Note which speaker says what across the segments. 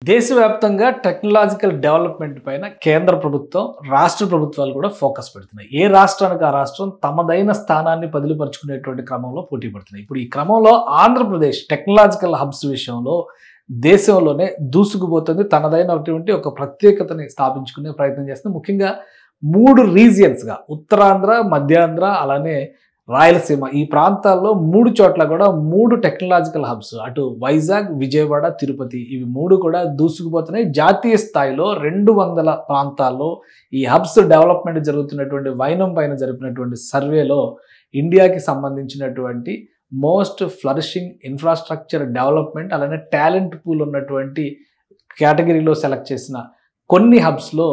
Speaker 1: దేశవ్యాప్తంగా technological development పైన కేంద్ర ప్రభుత్వం, రాష్ట్ర ప్రభుత్వాలు కూడా ఫోకస్ పెడుతున్నాయి. ఏ రాష్ట్రానికి ఆ రాష్ట్రం తమదైన స్థానాన్ని బదిలీపరుచుకునేటువంటి క్రమంలో పోటీ పడుతున్నాయి. ఇప్పుడు ఈ క్రమంలో ఆంధ్రప్రదేశ్ టెక్నాలజికల్ హబ్స్ విషయంలో దేశంలోనే దూసుకుపోతుంది. తనదైనటువంటి ఒక ప్రత్యేకతని స్థాపించుకునే ప్రయత్నం చేస్తుంది. ముఖ్యంగా 3 రీజియన్స్గా ఉత్తరాంధ్ర, మధ్యాంధ్ర, అలానే రాయలసీమ ఈ ప్రాంతాల్లో 3 చోట్ల కూడా 3 టెక్నాలజికల్ హబ్స్, అటు వైజాగ్, విజయవాడ, తిరుపతి, ఇవి 3 కూడా దూసుకుపోతున్నాయి. జాతీయ స్థాయిలో 200 ప్రాంతాల్లో ఈ హబ్స్ డెవలప్మెంట్ జరుగుతున్నటువంటి వైనం పైన జరిపినటువంటి సర్వేలో ఇండియాకి సంబంధించినటువంటి మోస్ట్ ఫ్లరిషింగ్ ఇన్ఫ్రాస్ట్రక్చర్ డెవలప్మెంట్ అలానే టాలెంట్ పూల్ ఉన్నటువంటి కేటగిరీలో సెలెక్ట్ చేసిన కొన్ని హబ్స్లో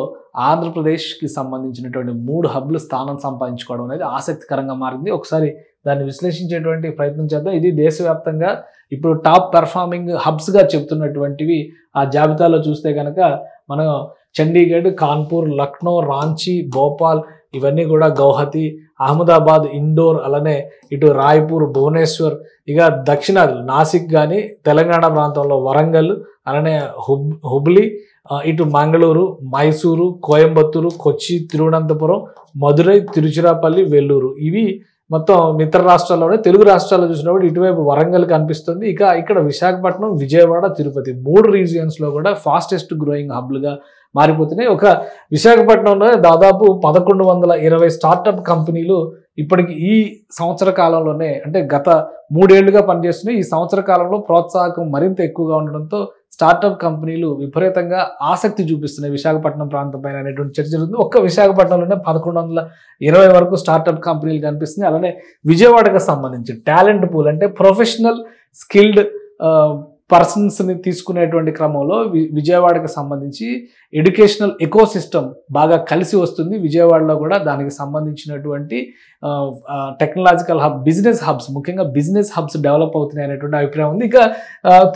Speaker 1: ఆంధ్రప్రదేశ్కి సంబంధించినటువంటి 3 హబ్లు స్థానం సంపాదించుకోవడం అనేది ఆసక్తికరంగా మారింది. ఒకసారి దాన్ని విశ్లేషించేటువంటి ప్రయత్నం చేద్దాం. ఇది దేశవ్యాప్తంగా ఇప్పుడు టాప్ పెర్ఫార్మింగ్ హబ్స్గా చెప్తున్నటువంటివి ఆ జాబితాలో చూస్తే కనుక మనం చండీగఢ్, కాన్పూర్, లక్నో, రాంచీ, భోపాల్, ఇవన్నీ కూడా గౌహతి, అహ్మదాబాద్, ఇండోర్, అలానే ఇటు రాయ్పూర్, భువనేశ్వర్, ఇక దక్షిణాది నాసిక్ కానీ తెలంగాణ ప్రాంతంలో వరంగల్, అలానే హుబ్లీ, ఇటు మంగళూరు, మైసూరు, కోయంబత్తూరు, కొచ్చి, తిరువనంతపురం, మదురై, తిరుచిరాపల్లి, వెల్లూరు, ఇవి మొత్తం మిత్ర రాష్ట్రాల్లోనే. తెలుగు రాష్ట్రాల్లో చూసినప్పుడు ఇటువైపు వరంగల్ కనిపిస్తుంది. ఇక ఇక్కడ విశాఖపట్నం, విజయవాడ, తిరుపతి 3 రీజియన్స్లో కూడా ఫాస్టెస్ట్ గ్రోయింగ్ హబ్లుగా మారిపోతున్నాయి. ఒక విశాఖపట్నంలో దాదాపు 1120 స్టార్టప్ కంపెనీలు ఇప్పటికి ఈ సంవత్సర కాలంలోనే, అంటే గత 3 ఏళ్లుగా పనిచేస్తున్నాయి. ఈ సంవత్సర కాలంలో ప్రోత్సాహకం మరింత ఎక్కువగా ఉండడంతో స్టార్టప్ కంపెనీలు విపరీతంగా ఆసక్తి చూపిస్తున్నాయి విశాఖపట్నం ప్రాంతం పైన అనేటువంటి చర్చ జరుగుతుంది. ఒక్క విశాఖపట్నంలోనే 1120 వరకు స్టార్టప్ కంపెనీలు కనిపిస్తున్నాయి. అలానే విజయవాడకు సంబంధించి టాలెంట్ పూల్, అంటే ప్రొఫెషనల్ స్కిల్డ్ పర్సన్స్ని తీసుకునేటువంటి క్రమంలో విజయవాడకు సంబంధించి ఎడ్యుకేషనల్ ఎకోసిస్టమ్ బాగా కలిసి వస్తుంది. విజయవాడలో కూడా దానికి సంబంధించినటువంటి టెక్నాలజికల్ హబ్, బిజినెస్ హబ్స్, ముఖ్యంగా బిజినెస్ హబ్స్ డెవలప్ అవుతున్నాయి అనేటువంటి అభిప్రాయం ఉంది. ఇక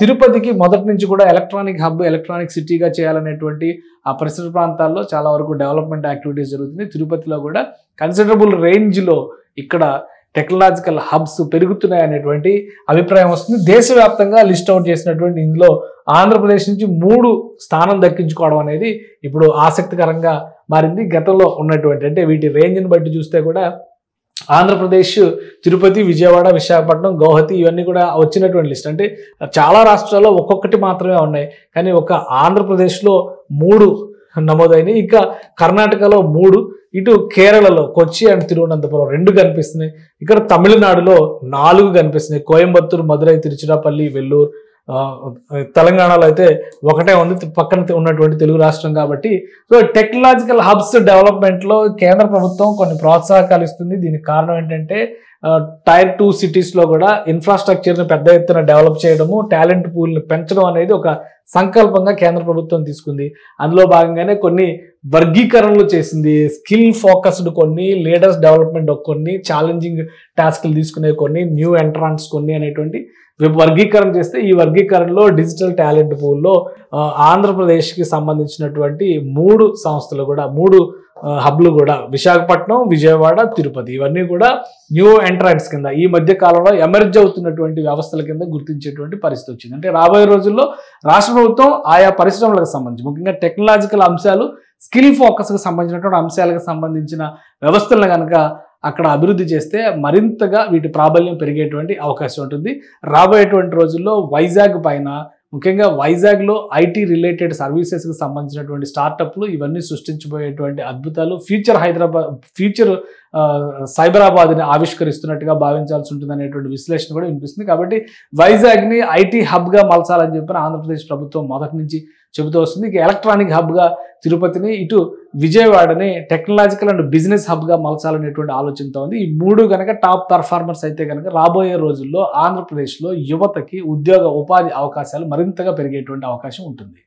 Speaker 1: తిరుపతికి మొదటి నుంచి కూడా ఎలక్ట్రానిక్ హబ్, ఎలక్ట్రానిక్ సిటీగా చేయాలనేటువంటి ఆ పరిసర ప్రాంతాల్లో చాలా వరకు డెవలప్మెంట్ యాక్టివిటీస్ జరుగుతుంది. తిరుపతిలో కూడా కన్సిడరబుల్ రేంజ్లో ఇక్కడ టెక్నాలజికల్ హబ్స్ పెరుగుతున్నాయి అనేటువంటి అభిప్రాయం వస్తుంది. దేశవ్యాప్తంగా లిస్ట్ అవుట్ చేసినటువంటి ఇందులో ఆంధ్రప్రదేశ్ నుంచి 3 స్థానం దక్కించుకోవడం అనేది ఇప్పుడు ఆసక్తికరంగా మారింది. గతంలో ఉన్నటువంటి, అంటే వీటి రేంజ్ని బట్టి చూస్తే కూడా ఆంధ్రప్రదేశ్, తిరుపతి, విజయవాడ, విశాఖపట్నం, గౌహతి, ఇవన్నీ కూడా వచ్చినటువంటి లిస్ట్. అంటే చాలా రాష్ట్రాల్లో ఒక్కొక్కటి మాత్రమే ఉన్నాయి, కానీ ఒక ఆంధ్రప్రదేశ్లో 3 నమోదైనవి. ఇంకా కర్ణాటకలో 3, ఇటు కేరళలో కొచ్చి అండ్ తిరువనంతపురం 2 కనిపిస్తున్నాయి. ఇక్కడ తమిళనాడులో 4 కనిపిస్తున్నాయి. కోయంబత్తూరు, మదురై, తిరుచిరాపల్లి, వెల్లూరు. తెలంగాణలో అయితే 1 ఉంది, పక్కన ఉన్నటువంటి తెలుగు రాష్ట్రం కాబట్టి. సో టెక్నాలజికల్ హబ్స్ డెవలప్మెంట్లో కేంద్ర ప్రభుత్వం కొన్ని ప్రోత్సాహకాలు ఇస్తుంది. దీనికి కారణం ఏంటంటే టైర్ 2 సిటీస్లో కూడా ఇన్ఫ్రాస్ట్రక్చర్ని పెద్ద ఎత్తున డెవలప్ చేయడము, టాలెంట్ పూల్ని పెంచడం అనేది ఒక సంకల్పంగా కేంద్ర ప్రభుత్వం తీసుకుంది. అందులో భాగంగానే కొన్ని వర్గీకరణలు చేసింది. స్కిల్ ఫోకస్డ్ కొన్ని, లీడర్స్ డెవలప్మెంట్ కొన్ని, ఛాలెంజింగ్ టాస్క్లు తీసుకునే కొన్ని, న్యూ ఎంట్రాన్స్ కొన్ని అనేటువంటి వర్గీకరణ చేస్తే, ఈ వర్గీకరణలో డిజిటల్ టాలెంట్ పూల్లో ఆంధ్రప్రదేశ్కి సంబంధించినటువంటి 3 సంస్థలు కూడా, 3 హబ్లు కూడా విశాఖపట్నం, విజయవాడ, తిరుపతి, ఇవన్నీ కూడా న్యూ ఎంట్రాన్స్ కింద ఈ మధ్య కాలంలో ఎమర్జ్ అవుతున్నటువంటి వ్యవస్థల కింద గుర్తించేటువంటి పరిస్థితి వచ్చింది. అంటే రాబోయే రోజుల్లో రాష్ట్ర ప్రభుత్వం ఆయా పరిశ్రమలకు సంబంధించి, ముఖ్యంగా టెక్నాలజికల్ అంశాలు, స్కిల్ ఫోకస్కి సంబంధించినటువంటి అంశాలకు సంబంధించిన వ్యవస్థలను కనుక అక్కడ అభివృద్ధి చేస్తే మరింతగా వీటి ప్రాబల్యం పెరిగేటువంటి అవకాశం ఉంటుంది. రాబోయేటువంటి రోజుల్లో వైజాగ్ పైన, ముఖ్యంగా వైజాగ్లో ఐటీ రిలేటెడ్ సర్వీసెస్కి సంబంధించినటువంటి స్టార్టప్లు ఇవన్నీ సృష్టించబోయేటువంటి అద్భుతాలు, ఫ్యూచర్ సైబరాబాద్ని ఆవిష్కరిస్తున్నట్టుగా భావించాల్సి ఉంటుంది అనేటువంటి విశ్లేషణ కూడా వినిపిస్తుంది. కాబట్టి వైజాగ్ని ఐటీ హబ్గా మలచాలని చెప్పిన ఆంధ్రప్రదేశ్ ప్రభుత్వం మొదటి నుంచి చెబుతూ వస్తుంది. ఇక ఎలక్ట్రానిక్ హబ్గా తిరుపతిని, ఇటు విజయవాడని టెక్నాలజికల్ అండ్ బిజినెస్ హబ్గా మలచాలనేటువంటి ఆలోచనతో ఉంది. ఈ 3 కనుక టాప్ పర్ఫార్మర్స్ అయితే కనుక రాబోయే రోజుల్లో ఆంధ్రప్రదేశ్లో యువతకి ఉద్యోగ ఉపాధి అవకాశాలు మరింతగా పెరిగేటువంటి అవకాశం ఉంటుంది.